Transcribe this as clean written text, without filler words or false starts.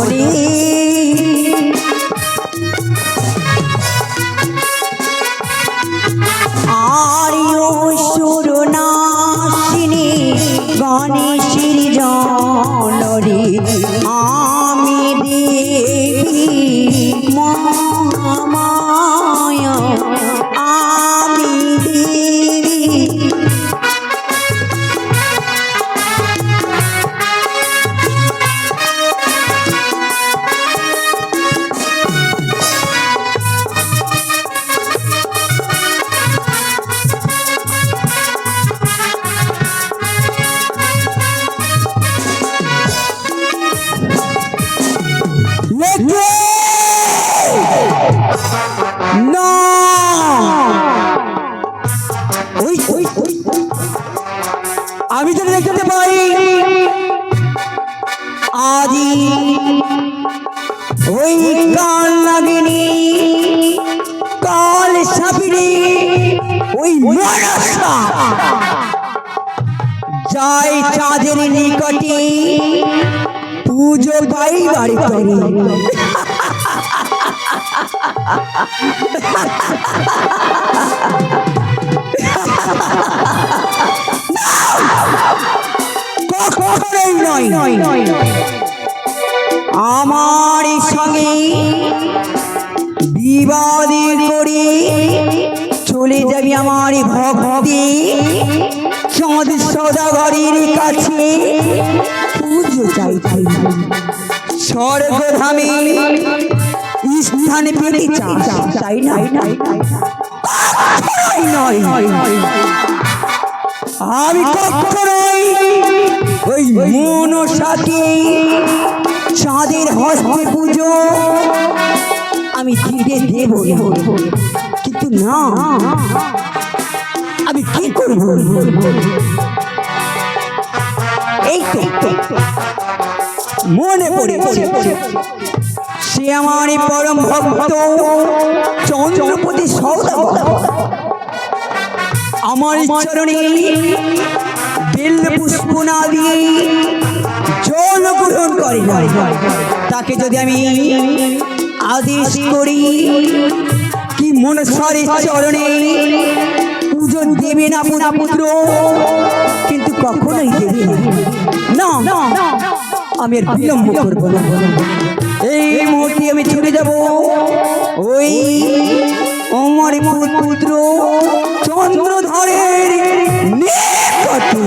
রে আরিও সুরনাশিনী গণেশের জন রে আমি দেবী মহামায়া আমি দেবী আমি তো দেখতে পাই আজি ওই কাল লাগেনি কাল সাপিনি ওই মনসা যাই চাঁদের নিকটে পুজো পাই বাড়ি করি আমার সঙ্গে বিবাদী করে চলে যাবি আমার ভক্তি চাঁদ সদাগরের কাছে পুজো চাই স্বর্গধামে স্থান পেতে চাই নয় আমি কখনোই ওই মনসাকে চাঁদের হস্তে পুজো আমি দিতে দেব কিন্তু না আমি কি করব এই তো মনে পড়ে সে আমার পরম ভক্ত চন্দ্রপতি সওদাগর আমার চরণে বেল পুষ্প না দিয়ে জল গ্রহণ করে না তাকে যদি আমি আদেশ করি কি মনসার চরণে পুজো দেবে না পুত্র কিন্তু কখনোই দেবে না আমি আর বিলম্ব করবো না এই মুহূর্তে আমি ছুটে যাব ওই আমার পুত্র চন্দ্রধরের নিকটে